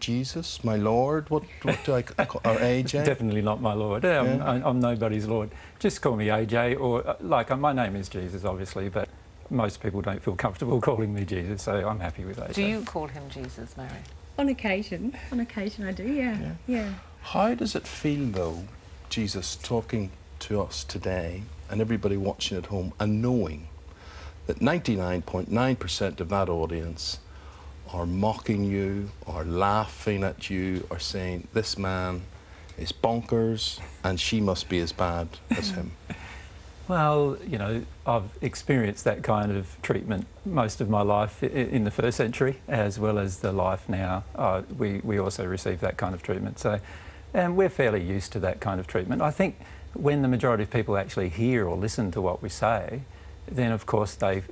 Jesus, my Lord? What do I call, or AJ? Definitely not my Lord. I'm nobody's Lord. Just call me AJ, or my name is Jesus, obviously, but most people don't feel comfortable calling me Jesus, so I'm happy with AJ. Do you call him Jesus, Mary? On occasion I do, yeah. How does it feel, though, Jesus, talking to us today and everybody watching at home and knowing that 99.9% of that audience are mocking you, or laughing at you, or saying, this man is bonkers and she must be as bad as him? Well, I've experienced that kind of treatment most of my life in the first century, as well as the life now. We also receive that kind of treatment. So we're fairly used to that kind of treatment. I think when the majority of people actually hear or listen to what we say, then of course they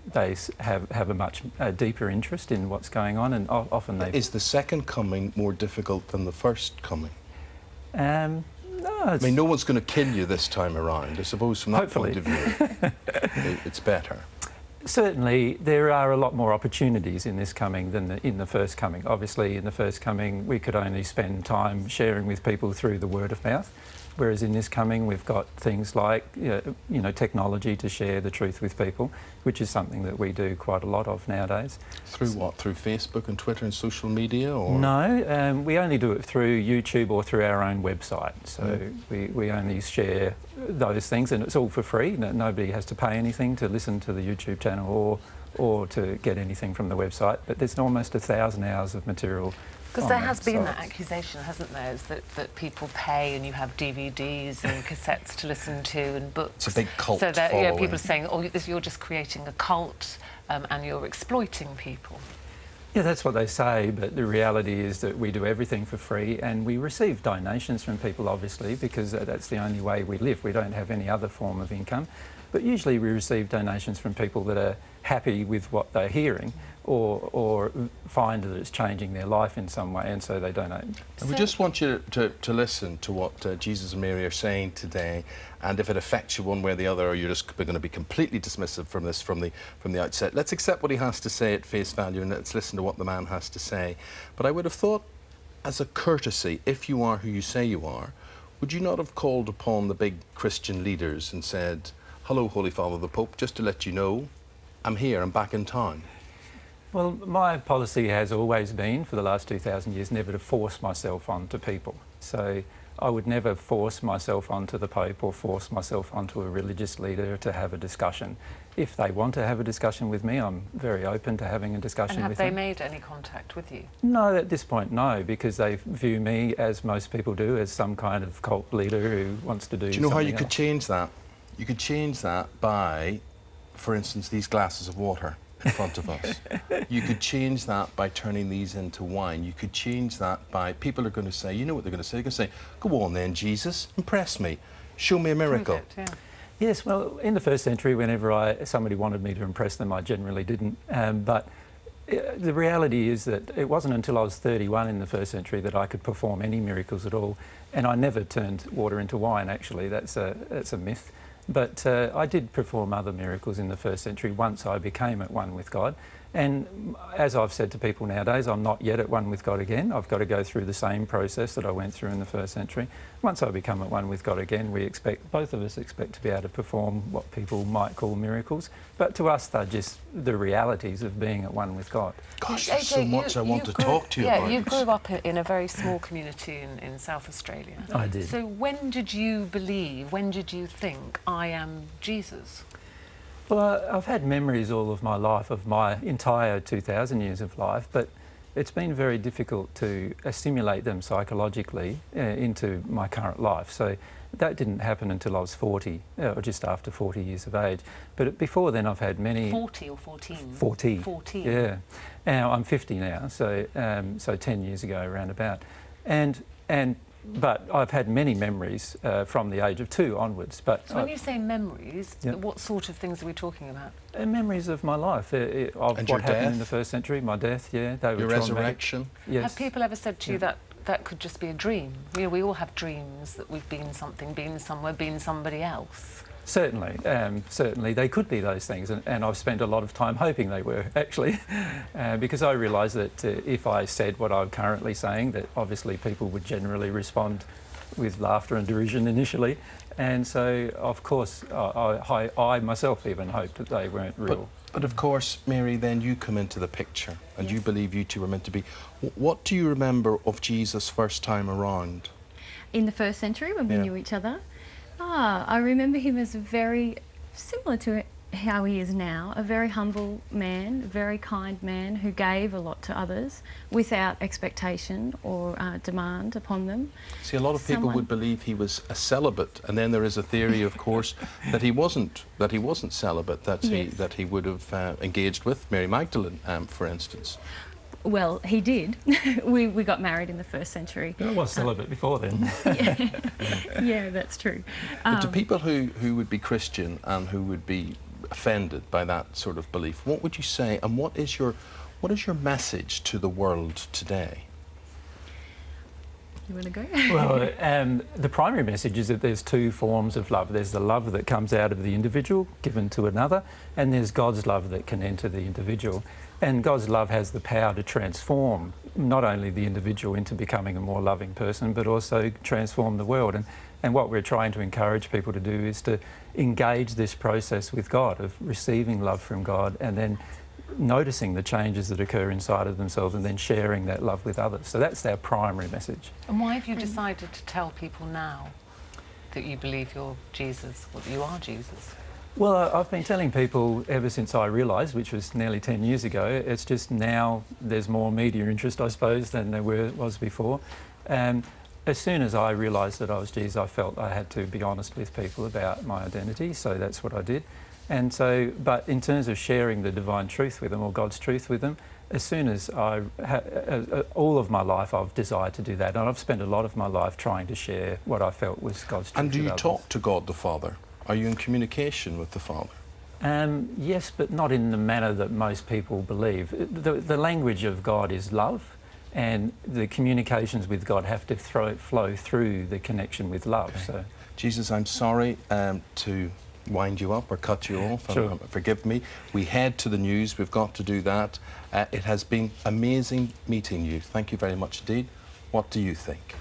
have a much deeper interest in what's going on, and often they... Is the second coming more difficult than the first coming? No, I mean, no one's going to kill you this time around. I suppose from that point of view, it's better. Certainly, there are a lot more opportunities in this coming than in the first coming. Obviously, in the first coming, we could only spend time sharing with people through the word of mouth, whereas in this coming, we've got things like, technology to share the truth with people, which is something that we do quite a lot of nowadays. Through what? Through Facebook and Twitter and social media, or...? No, we only do it through YouTube or through our own website. So we only share those things, and it's all for free. Nobody has to pay anything to listen to the YouTube channel or to get anything from the website. But there's almost 1,000 hours of material. Because there has been that accusation, hasn't there, is that people pay and you have DVDs and cassettes to listen to and books. It's a big cult So that, following. people are saying, oh, you're just creating a cult and you're exploiting people. Yeah, that's what they say, but the reality is that we do everything for free, and we receive donations from people, obviously, because that's the only way we live. We don't have any other form of income. But usually we receive donations from people that are happy with what they're hearing, or find that it's changing their life in some way, and so they donate. And we just want you to listen to what Jesus and Mary are saying today, and if it affects you one way or the other, or you're just going to be completely dismissive from this from the outset, let's accept what he has to say at face value, and let's listen to what the man has to say. But I would have thought, as a courtesy, if you are who you say you are, would you not have called upon the big Christian leaders and said, hello, Holy Father the Pope, just to let you know, I'm here, I'm back in town? Well, my policy has always been, for the last 2,000 years, never to force myself onto people. So I would never force myself onto the Pope or force myself onto a religious leader to have a discussion. If they want to have a discussion with me, I'm very open to having a discussion with them. And have they made any contact with you? No, at this point, no, because they view me, as most people do, as some kind of cult leader who wants to do something. Do you know how you else. could change that? You could change that by, for instance, these glasses of water in front of us. You could change that by turning these into wine. You could change that by, people are going to say, you know what they're going to say? They're going to say, go on then, Jesus, impress me, show me a miracle. Prove it, yeah. Yes, well, in the first century, whenever somebody wanted me to impress them, I generally didn't. But the reality is that it wasn't until I was 31 in the first century that I could perform any miracles at all. And I never turned water into wine, actually. That's a myth. But I did perform other miracles in the first century once I became at one with God. And as I've said to people nowadays, I'm not yet at one with God again. I've got to go through the same process that I went through in the first century. Once I become at one with God again, both of us expect to be able to perform what people might call miracles. But to us, they're just the realities of being at one with God. Gosh, there's so much I want to talk to you about. Yeah, you grew up in a very small community in South Australia. I did. So when did you believe, when did you think, I am Jesus? Well, I've had memories all of my life, of my entire 2,000 years of life, but it's been very difficult to assimilate them psychologically into my current life. So that didn't happen until I was 40, or just after 40 years of age. But before then, I've had many... 40 or 14? 40. 14. Yeah. Now, I'm 50 now, so 10 years ago, around about. But I've had many memories from the age of 2 onwards. But so when you say memories, what sort of things are we talking about? Memories of my life, of what happened in the first century, my death, yeah. They were your traumatic. resurrection? Yes. Have people ever said to you that could just be a dream? You know, we all have dreams that we've been something, been somewhere, been somebody else. Certainly, certainly they could be those things, and I've spent a lot of time hoping they were, actually, because I realise that if I said what I'm currently saying, that obviously people would generally respond with laughter and derision initially, and so of course I myself even hoped that they weren't real. But of course, Mary, then you come into the picture, and you believe you two were meant to be. What do you remember of Jesus' first time around? In the first century, when we knew each other, I remember him as very similar to how he is now, a very humble man, a very kind man who gave a lot to others without expectation or demand upon them. See, a lot of people would believe he was a celibate, and then there is a theory, of course, that he wasn't celibate, that he would have engaged with Mary Magdalene, for instance. Well, he did. we got married in the first century. I was celibate before then. Yeah, that's true. But to people who would be Christian and who would be offended by that sort of belief, what would you say, and what is your message to the world today? You want to go? Well, the primary message is that there's two forms of love. There's the love that comes out of the individual, given to another, and there's God's love that can enter the individual. And God's love has the power to transform not only the individual into becoming a more loving person, but also transform the world. And what we're trying to encourage people to do is to engage this process with God, of receiving love from God and then noticing the changes that occur inside of themselves and then sharing that love with others. So that's our primary message. And why have you decided to tell people now that you believe you're Jesus, or that you are Jesus? Well, I've been telling people ever since I realised, which was nearly 10 years ago. It's just now there's more media interest, I suppose, than there was before. As soon as I realised that I was Jesus, I felt I had to be honest with people about my identity, so that's what I did. And so, but in terms of sharing the divine truth with them, or God's truth with them, as soon as all of my life I've desired to do that, and I've spent a lot of my life trying to share what I felt was God's truth. And do with you others. talk to God the Father? Are you in communication with the Father? Yes, but not in the manner that most people believe. The language of God is love, and the communications with God have to flow through the connection with love. Okay. So, Jesus, I'm sorry to wind you up or cut you off. Sure. Forgive me. We head to the news. We've got to do that. It has been amazing meeting you. Thank you very much indeed. What do you think?